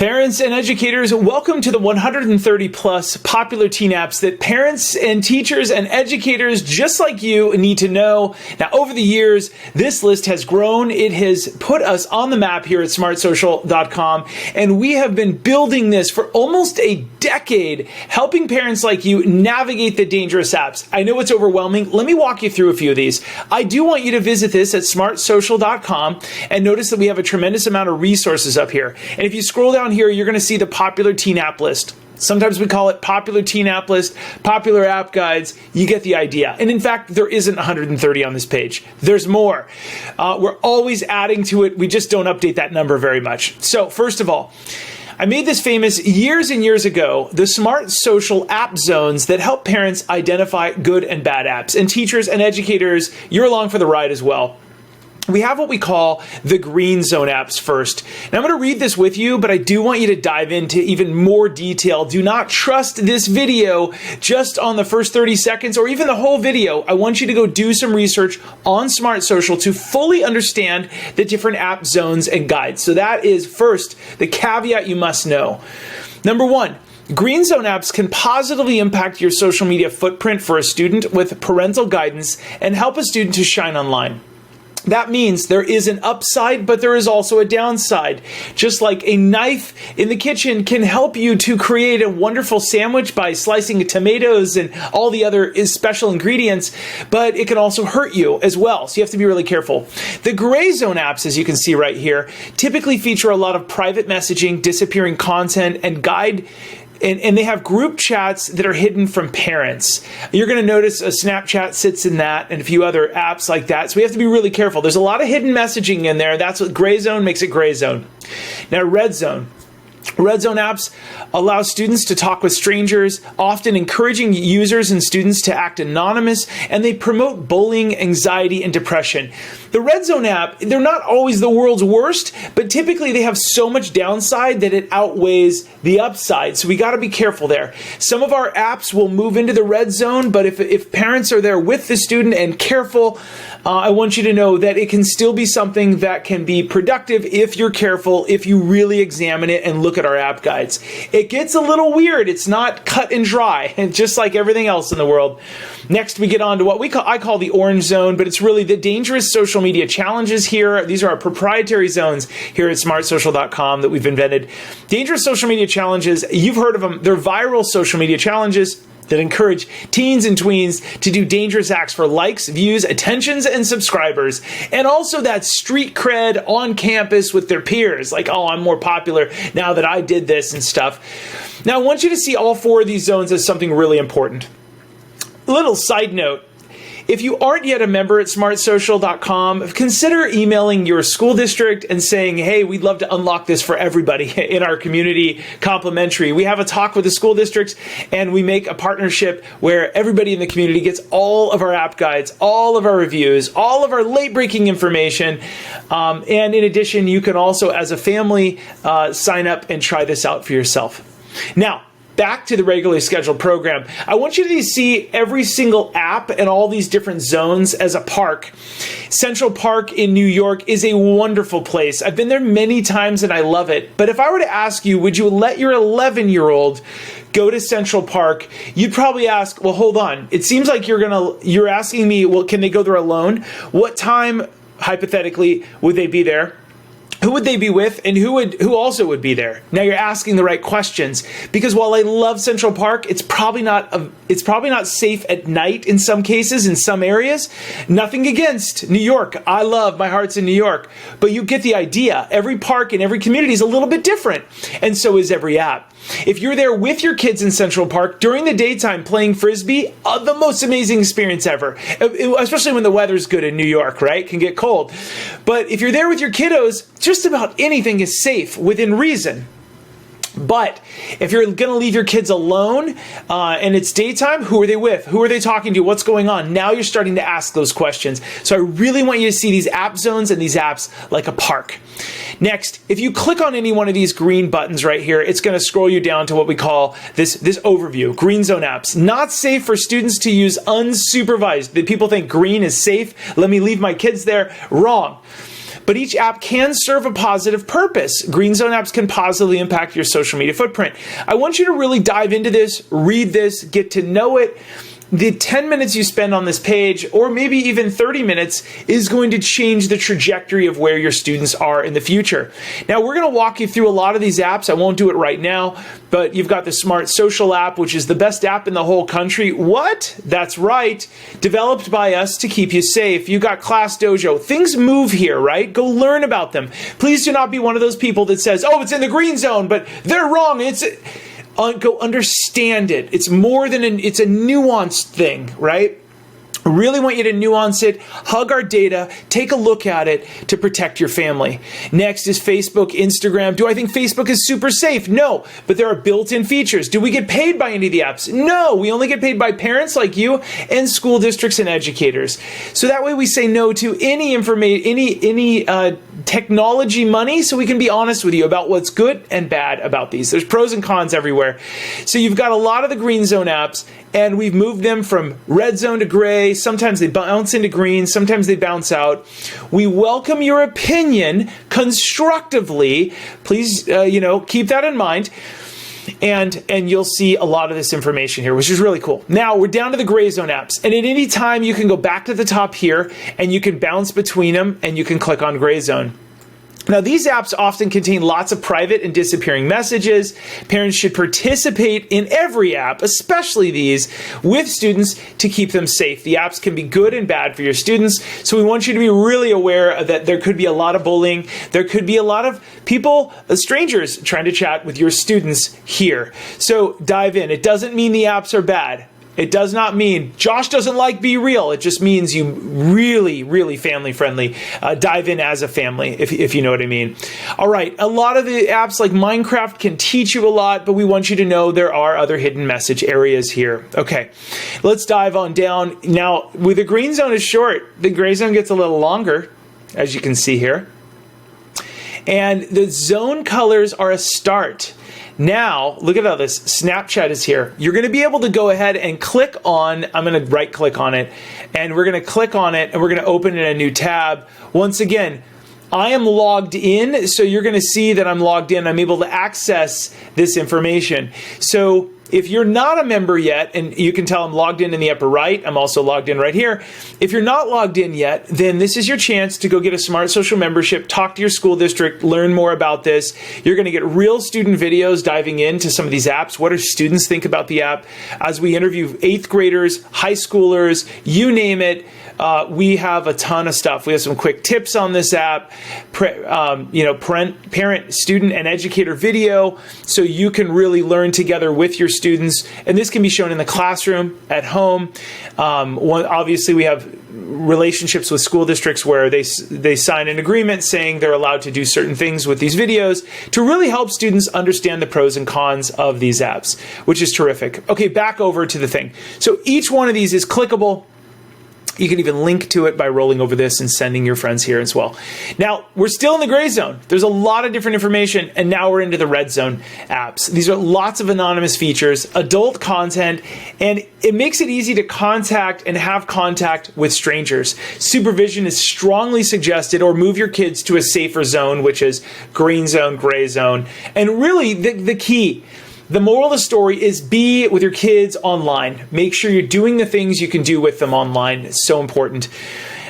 Parents and educators, welcome to the 130 plus popular teen apps that parents and teachers and educators just like you need to know. Now, over the years, this list has grown. It has put us on the map here at smartsocial.com, and we have been building this for almost a decade, helping parents like you navigate the dangerous apps. I know it's overwhelming. Let me walk you through a few of these. I do want you to visit this at smartsocial.com and notice that we have a tremendous amount of resources up here. And if you scroll down here, you're going to see the popular teen app list. Sometimes we call it popular teen app list, popular app guides. You get the idea. And in fact, there isn't 130 on this page. There's more. We're always adding to it. We just don't update that number very much. So first of all, I made this famous years and years ago, the Smart Social app zones that help parents identify good and bad apps. And teachers and educators, you're along for the ride as well. We have what we call the green zone apps first. Now, I'm going to read this with you, but I do want you to dive into even more detail. Do not trust this video just on the first 30 seconds or even the whole video. I want you to go do some research on Smart Social to fully understand the different app zones and guides. So that is first the caveat you must know. Number one, green zone apps can positively impact your social media footprint for a student with parental guidance and help a student to shine online. That means there is an upside, but there is also a downside. Just like a knife in the kitchen can help you to create a wonderful sandwich by slicing tomatoes and all the other special ingredients, but it can also hurt you as well. So you have to be really careful. The gray zone apps, as you can see right here, typically feature a lot of private messaging, disappearing content, and guide. And they have group chats that are hidden from parents. You're going to notice a Snapchat sits in that and a few other apps like that. So we have to be really careful. There's a lot of hidden messaging in there. That's what gray zone makes it gray zone. Now, red zone. Red zone apps allow students to talk with strangers, often encouraging users and students to act anonymous, and they promote bullying, anxiety, and depression. The red zone app, they're not always the world's worst, but typically they have so much downside that it outweighs the upside. So we got to be careful there. Some of our apps will move into the red zone, but if parents are there with the student and careful, I want you to know that it can still be something that can be productive if you're careful, if you really examine it and look at our app guides. It gets a little weird. It's not cut and dry, and just like everything else in the world. Next, we get on to what I call the orange zone, but it's really the dangerous social media challenges here. These are our proprietary zones here at smartsocial.com that we've invented. Dangerous social media challenges, you've heard of them. They're viral social media challenges that encourage teens and tweens to do dangerous acts for likes, views, attentions, and subscribers. And also that street cred on campus with their peers. Like, oh, I'm more popular now that I did this and stuff. Now, I want you to see all four of these zones as something really important. Little side note. If you aren't yet a member at smartsocial.com, consider emailing your school district and saying, hey, we'd love to unlock this for everybody in our community complimentary. We have a talk with the school districts and we make a partnership where everybody in the community gets all of our app guides, all of our reviews, all of our late-breaking information. And in addition, you can also, as a family, sign up and try this out for yourself. Now, back to the regularly scheduled program. I want you to see every single app and all these different zones as a park. Central Park in New York is a wonderful place. I've been there many times and I love it. But if I were to ask you, would you let your 11-year-old go to Central Park? You'd probably ask, well, hold on. It seems like you're asking me, well, can they go there alone? What time, hypothetically, would they be there? Who would they be with, and who also would be there? Now you're asking the right questions, because while I love Central Park, it's probably not safe at night in some cases, in some areas. Nothing against New York. My heart's in New York. But you get the idea. Every park in every community is a little bit different, and so is every app. If you're there with your kids in Central Park during the daytime playing Frisbee, the most amazing experience ever. Especially when the weather's good in New York, right? It can get cold. But if you're there with your kiddos, just about anything is safe within reason. But if you're going to leave your kids alone and it's daytime, who are they with? Who are they talking to? What's going on? Now you're starting to ask those questions. So I really want you to see these app zones and these apps like a park. Next, if you click on any one of these green buttons right here, it's going to scroll you down to what we call this overview, green zone apps. Not safe for students to use unsupervised. People think green is safe. Let me leave my kids there. Wrong. but each app can serve a positive purpose. Green Zone apps can positively impact your social media footprint. I want you to really dive into this, read this, get to know it. The 10 minutes you spend on this page, or maybe even 30 minutes, is going to change the trajectory of where your students are in the future. Now, we're going to walk you through a lot of these apps. I won't do it right now, but you've got the Smart Social app, which is the best app in the whole country. What? That's right. Developed by us to keep you safe. You got Class Dojo. Things move here, right? Go learn about them. Please do not be one of those people that says, oh, it's in the green zone, but they're wrong. Go understand it. It's more than it's a nuanced thing, right? I really want you to nuance it, hug our data, take a look at it to protect your family. Next is Facebook, Instagram. Do I think Facebook is super safe? No, but there are built-in features. Do we get paid by any of the apps? No, we only get paid by parents like you and school districts and educators. So that way we say no to any technology money, so we can be honest with you about what's good and bad about these. There's pros and cons everywhere. So you've got a lot of the green zone apps, and we've moved them from red zone to gray. Sometimes they bounce into green, sometimes they bounce out. We welcome your opinion constructively. Please, keep that in mind. And you'll see a lot of this information here, which is really cool. Now we're down to the gray zone apps, and at any time you can go back to the top here and you can bounce between them and you can click on gray zone. Now, these apps often contain lots of private and disappearing messages. Parents should participate in every app, especially these, with students to keep them safe. The apps can be good and bad for your students, so we want you to be really aware that there could be a lot of bullying. There could be a lot of people, strangers, trying to chat with your students here. So dive in. It doesn't mean the apps are bad. It does not mean Josh doesn't like Be Real. It just means you really, really family friendly. Dive in as a family, if you know what I mean. All right, a lot of the apps like Minecraft can teach you a lot, but we want you to know there are other hidden message areas here. Okay, let's dive on down. Now, with the green zone is short, the gray zone gets a little longer, as you can see here. And the zone colors are a start. Now, look at all this. Snapchat is here. You're going to be able to go ahead and click on, I'm going to right click on it, and we're going to click on it, and we're going to open in a new tab. Once again, I am logged in, so you're going to see that I'm logged in. I'm able to access this information. So if you're not a member yet, and you can tell I'm logged in the upper right, I'm also logged in right here. If you're not logged in yet, then this is your chance to go get a Smart Social membership, talk to your school district, learn more about this. You're going to get real student videos diving into some of these apps. What do students think about the app? As we interview 8th graders, high schoolers, you name it. We have a ton of stuff. We have some quick tips on this app, parent, student, and educator video, so you can really learn together with your students. And this can be shown in the classroom, at home. Obviously, we have relationships with school districts where they sign an agreement saying they're allowed to do certain things with these videos to really help students understand the pros and cons of these apps, which is terrific. Okay, back over to the thing. So each one of these is clickable. You can even link to it by rolling over this and sending your friends here as well. Now, we're still in the gray zone. There's a lot of different information, and now we're into the red zone apps. These are lots of anonymous features, adult content, and it makes it easy to contact and have contact with strangers. Supervision is strongly suggested, or move your kids to a safer zone, which is green zone, gray zone. And really, the key, the moral of the story is be with your kids online. Make sure you're doing the things you can do with them online. It's so important.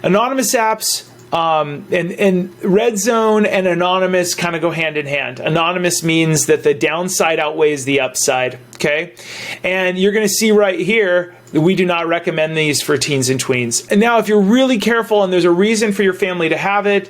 Anonymous apps and red zone and anonymous kind of go hand in hand. Anonymous means that the downside outweighs the upside, okay? And you're going to see right here that we do not recommend these for teens and tweens. And now if you're really careful and there's a reason for your family to have it,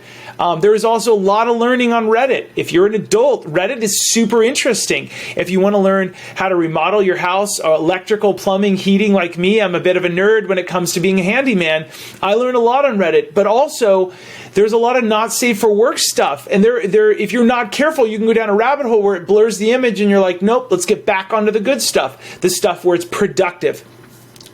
there is also a lot of learning on Reddit. If you're an adult, Reddit is super interesting. If you want to learn how to remodel your house, electrical, plumbing, heating like me, I'm a bit of a nerd when it comes to being a handyman. I learned a lot on Reddit, but also there's a lot of not safe for work stuff. And if you're not careful, you can go down a rabbit hole where it blurs the image and you're like, nope, let's get back onto the good stuff, the stuff where it's productive.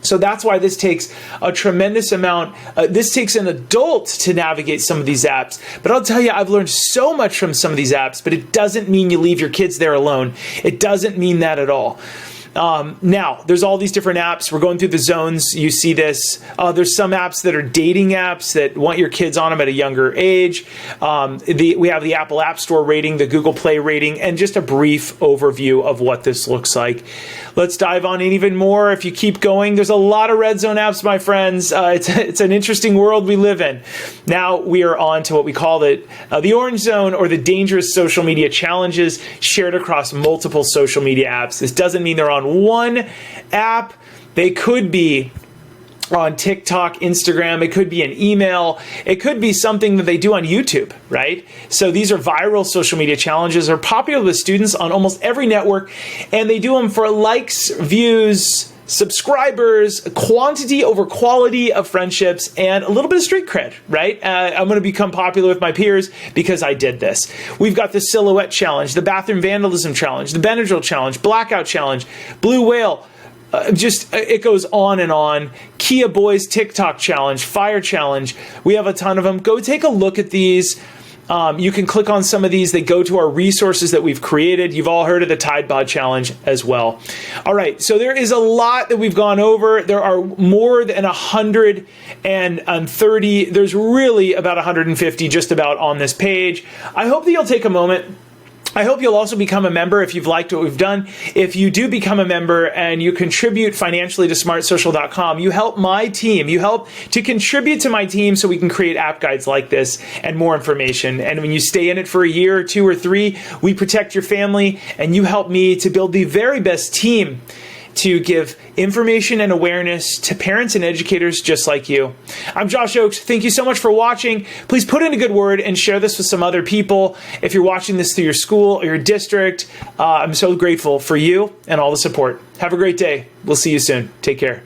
So that's why this takes a tremendous amount. This takes an adult to navigate some of these apps. But I'll tell you, I've learned so much from some of these apps, but it doesn't mean you leave your kids there alone. It doesn't mean that at all. Now, there's all these different apps. We're going through the zones. You see this. There's some apps that are dating apps that want your kids on them at a younger age. We have the Apple App Store rating, the Google Play rating, and just a brief overview of what this looks like. Let's dive on in even more. If you keep going, there's a lot of red zone apps, my friends. It's an interesting world we live in. Now we are on to what we call the orange zone, or the dangerous social media challenges shared across multiple social media apps. This doesn't mean they're on one app. They could be on TikTok, Instagram, it could be an email, it could be something that they do on YouTube, right? So these are viral social media challenges. They're popular with students on almost every network, and they do them for likes, views, subscribers, quantity over quality of friendships, and a little bit of street cred, right? I'm going to become popular with my peers because I did this. We've got the silhouette challenge, the bathroom vandalism challenge, the Benadryl challenge, blackout challenge, blue whale. It goes on and on. Kia Boys TikTok challenge, fire challenge. We have a ton of them. Go take a look at these. You can click on some of these. They go to our resources that we've created. You've all heard of the Tide Pod Challenge as well. All right, so there is a lot that we've gone over. There are more than 130. There's really about 150 just about on this page. I hope that you'll take a moment. I hope you'll also become a member if you've liked what we've done. If you do become a member and you contribute financially to smartsocial.com, you help my team. You help to contribute to my team so we can create app guides like this and more information. And when you stay in it for a year or 2 or 3, we protect your family, and you help me to build the very best team to give information and awareness to parents and educators just like you. I'm Josh Ochs. Thank you so much for watching. Please put in a good word and share this with some other people. If you're watching this through your school or your district, I'm so grateful for you and all the support. Have a great day. We'll see you soon. Take care.